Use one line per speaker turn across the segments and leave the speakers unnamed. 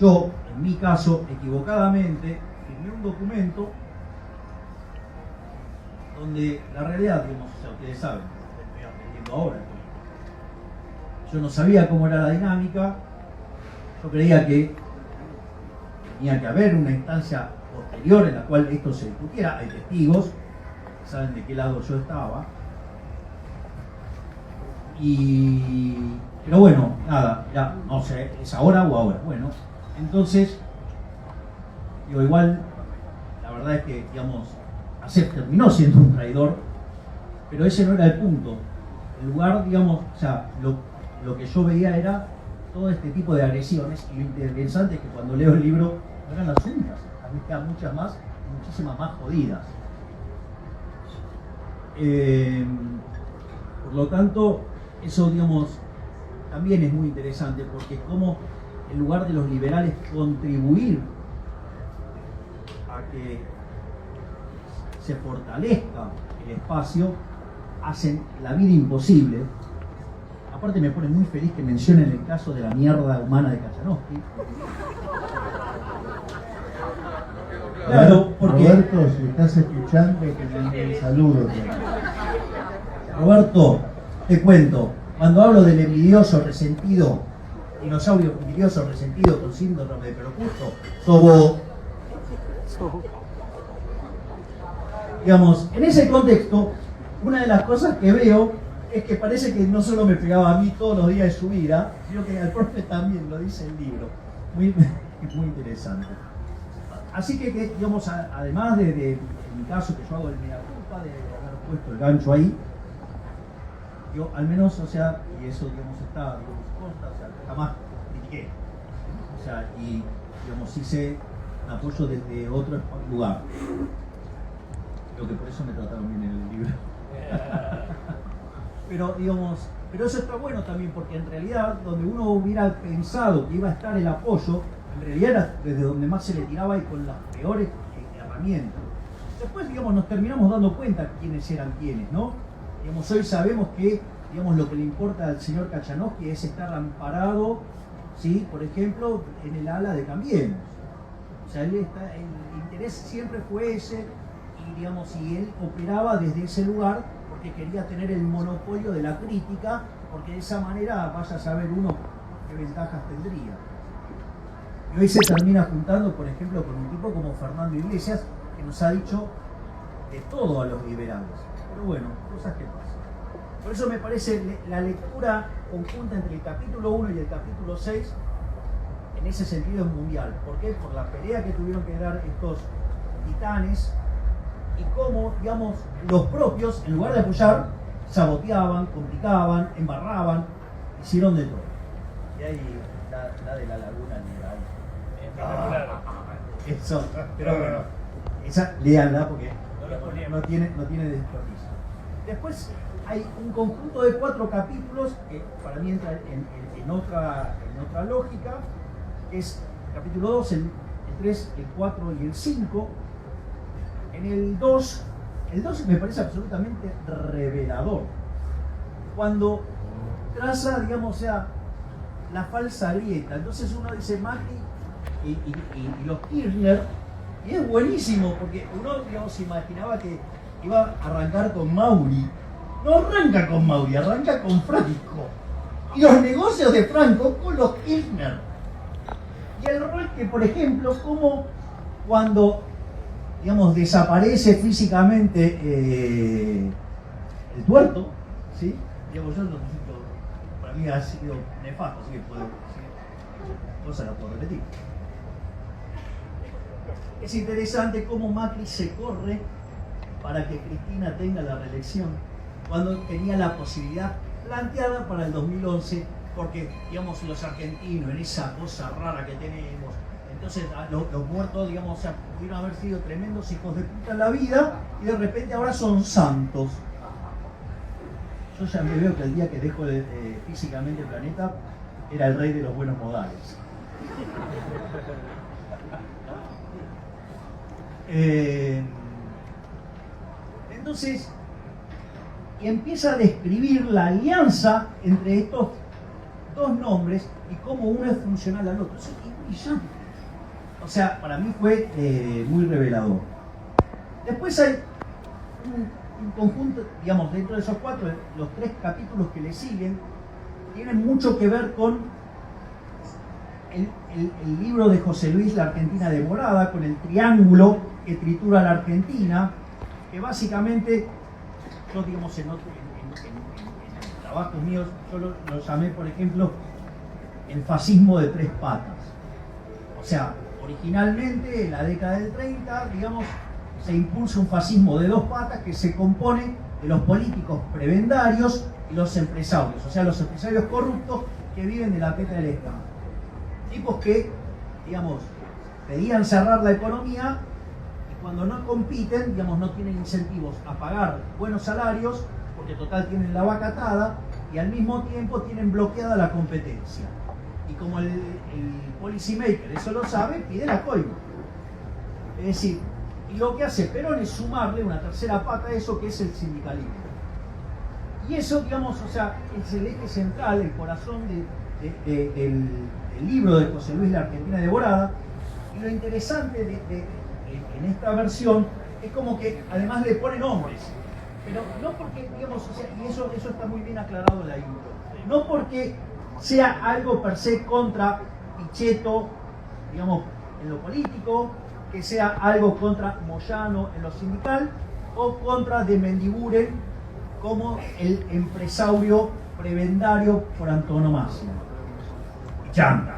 yo, en mi caso, equivocadamente, firmé un documento donde la realidad, digamos, o sea, ustedes saben, estoy aprendiendo ahora. Yo no sabía cómo era la dinámica, yo creía que tenía que haber una instancia posterior en la cual esto se discutiera, hay testigos, saben de qué lado yo estaba. Pero bueno, nada, ya no sé, ¿es ahora o ahora? Bueno, entonces, digo, igual, la verdad es que, digamos, Acep terminó siendo un traidor, pero ese no era el punto. El lugar, digamos, o sea, lo que yo veía era todo este tipo de agresiones, y lo interesante es que cuando leo el libro no eran las únicas, había muchas más, muchísimas más jodidas. Por lo tanto, eso, digamos, también es muy interesante, porque como en lugar de los liberales contribuir a que se fortalezca el espacio, hacen la vida imposible. Aparte me pone muy feliz que mencionen el caso de la mierda humana de Kachanowski. Claro, porque...
Roberto, si estás escuchando, te mando un saludo.
Roberto, te cuento, cuando hablo del envidioso resentido, dinosaurio envidioso resentido con síndrome de Procusto, sobo. Digamos, en ese contexto, una de las cosas que veo es que parece que no solo me pegaba a mí todos los días de su vida, sino que al profe también, lo dice el libro. Muy interesante. Así que digamos, además de en mi caso, que yo hago el mea culpa de haber puesto el gancho ahí, yo al menos, o sea, y eso, digamos, está, digamos, consta, o sea, jamás critiqué. O sea, y, digamos, hice un apoyo desde otro lugar. Creo que por eso me trataron bien en el libro. Pero, digamos, pero eso está bueno también, porque en realidad, donde uno hubiera pensado que iba a estar el apoyo, en realidad era desde donde más se le tiraba y con las peores herramientas. Después, digamos, nos terminamos dando cuenta quiénes eran quiénes, ¿no? Digamos, hoy sabemos que, digamos, lo que le importa al señor Kachanowski es estar amparado, ¿sí? Por ejemplo, en el ala de Cambiemos. O sea, el interés siempre fue ese, y, digamos, y él operaba desde ese lugar porque quería tener el monopolio de la crítica, porque de esa manera vaya a saber uno qué ventajas tendría. Y hoy se termina juntando, por ejemplo, con un tipo como Fernando Iglesias, que nos ha dicho de todo a los liberales. Pero bueno, cosas que pasan. Por eso me parece la lectura conjunta entre el capítulo 1 y el capítulo 6, en ese sentido es mundial. ¿Por qué? Por la pelea que tuvieron que dar estos titanes, y cómo, digamos, los propios, en lugar de apoyar, saboteaban, complicaban, embarraban, hicieron de todo. Y ahí la de la laguna liberal. Eso, pero bueno, esa léanla porque no tiene desperdicio. Después hay un conjunto de 4 capítulos que para mí entra en otra lógica, que es el capítulo 2, el 3, el 4 y el 5. En el 2 me parece absolutamente revelador. Cuando traza, digamos, o sea, la falsa grieta. Entonces uno dice Macri y los Kirchner, y es buenísimo, porque uno, digamos, se imaginaba que iba a arrancar con Mauri. No arranca con Mauri, arranca con Franco. Y los negocios de Franco con los Kirchner. Y el rol que, por ejemplo, como cuando, digamos, desaparece físicamente el tuerto, ¿sí? Digamos, yo lo siento, para mí ha sido nefasto, así que puedo decir, cosa la puedo repetir. Es interesante cómo Macri se corre para que Cristina tenga la reelección, cuando tenía la posibilidad planteada para el 2011, porque, digamos, los argentinos, en esa cosa rara que tenemos, entonces los muertos, digamos, o sea, pudieron haber sido tremendos hijos de puta en la vida, y de repente ahora son santos. Yo ya me veo que el día que dejo físicamente el planeta, era el rey de los buenos modales. Entonces, empieza a describir la alianza entre estos dos nombres y cómo uno es funcional al otro. Eso es brillante. O sea, para mí fue muy revelador. Después hay un conjunto, digamos, dentro de esos 4, los 3 capítulos que le siguen, tienen mucho que ver con el libro de José Luis, La Argentina Devorada, con el triángulo que tritura la Argentina, que básicamente, yo digamos, en trabajos míos, yo lo llamé, por ejemplo, el fascismo de 3 patas. O sea, originalmente, en la década del 30, digamos, se impulsa un fascismo de 2 patas que se compone de los políticos prebendarios y los empresarios, o sea, los empresarios corruptos que viven de la peta del Estado. Tipos que, digamos, pedían cerrar la economía y cuando no compiten, digamos, no tienen incentivos a pagar buenos salarios, porque total tienen la vaca atada y al mismo tiempo tienen bloqueada la competencia. Y como el policy maker eso lo sabe, pide la coima. Es decir, y lo que hace Perón es sumarle una tercera pata a eso, que es el sindicalismo. Y eso, digamos, o sea, es el eje central, el corazón del libro de José Luis, La Argentina Devorada. Y lo interesante en esta versión es como que además le ponen hombres, pero no porque, digamos, o sea, y eso está muy bien aclarado en la intro, no porque sea algo per se contra Pichetto, digamos, en lo político, que sea algo contra Moyano en lo sindical, o contra de Mendiguren como el empresario prebendario por antonomasia. Y chanta.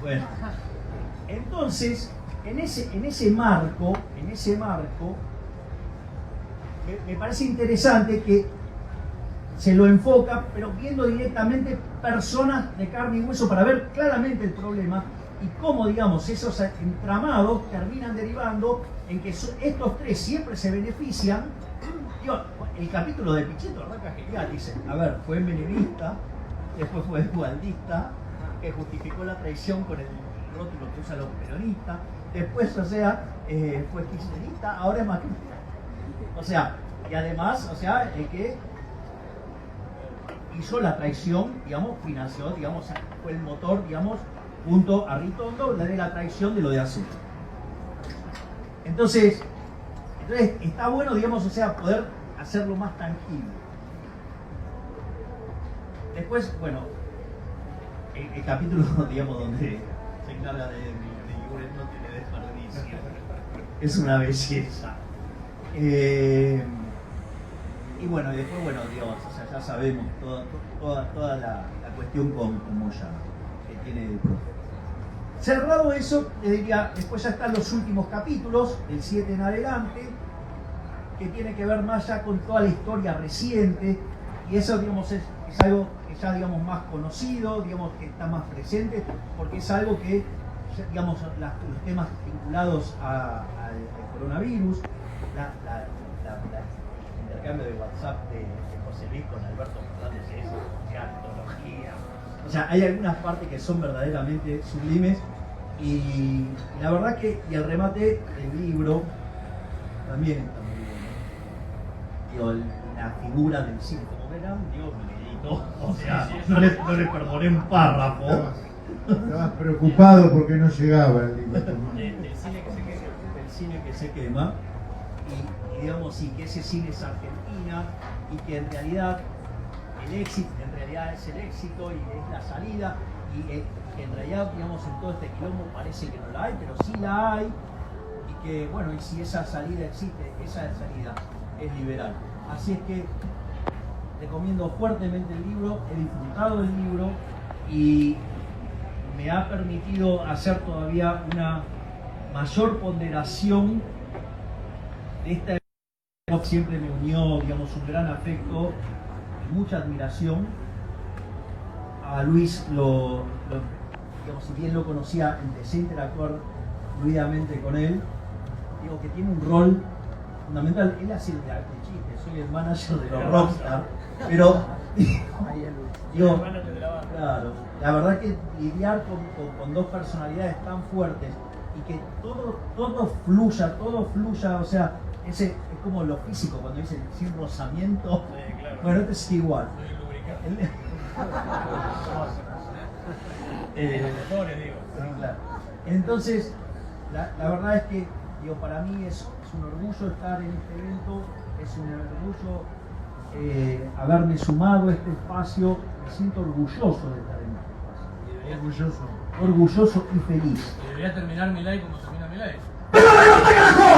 Bueno, entonces, en ese marco, me parece interesante que se lo enfoca, pero viendo directamente personas de carne y hueso para ver claramente el problema y cómo, digamos, esos entramados terminan derivando en que estos 3 siempre se benefician. Digo, el capítulo de Pichetto arranca genial, dice, a ver, fue menemista, después fue gualdista, que justificó la traición con el rótulo que usan los peronistas, después, o sea, fue kirchnerista, ahora es macrista. O sea, y además, o sea, el que hizo la traición, digamos, financió, digamos, fue el motor, digamos, junto a Ritondo, de la traición de lo de Azul. Entonces está bueno, digamos, o sea, poder hacerlo más tangible. Después, bueno, el capítulo, digamos, donde se encarga de Mendiguren no tiene desperdicio. Es una belleza. Y bueno, y después, bueno, digamos, o sea, ya sabemos toda la cuestión con Moyano, que tiene de profe. Cerrado eso, les diría, después ya están los últimos capítulos, del 7 en adelante, que tiene que ver más ya con toda la historia reciente, y eso, digamos, es algo que ya, digamos, más conocido, digamos, que está más presente, porque es algo que, digamos, los temas vinculados al coronavirus, el intercambio de WhatsApp de José Luis con Alberto Fernández es antología. O sea, hay algunas partes que son verdaderamente sublimes y la verdad que, y el remate del libro también está muy bueno. Digo, la figura del cine, como verán, Dios benedito, o sea, no le perdoné un párrafo.
Estabas preocupado porque no llegaba el libro.
El cine que se quema, y digamos, sí, que ese cine es Argentina y que en realidad el éxito en realidad es el éxito y es la salida, y que en realidad, digamos, en todo este quilombo parece que no la hay, pero sí la hay, y que, bueno, y si esa salida existe, esa salida es liberal. Así es que recomiendo fuertemente el libro, he disfrutado del libro y me ha permitido hacer todavía una mayor ponderación de esta época. Siempre me unió, digamos, un gran afecto y mucha admiración. A Luis digamos, si bien lo conocía, empecé a interactuar fluidamente con él. Digo que tiene un rol fundamental. Él hace el chiste, soy el manager de los rockstar, pero digo, claro, la verdad que lidiar con dos personalidades tan fuertes y que todo fluya, o sea, es como lo físico cuando dicen sin rozamiento. Sí, claro. Bueno, este es igual. Claro. Entonces, la verdad es que, digo, para mí es un orgullo estar en este evento, es un orgullo haberme sumado a este espacio, me siento orgulloso de estar en este espacio.
Orgulloso.
Orgulloso y feliz.
Y debería terminar mi live como termina mi live.
¡Viva la libertad, carajo!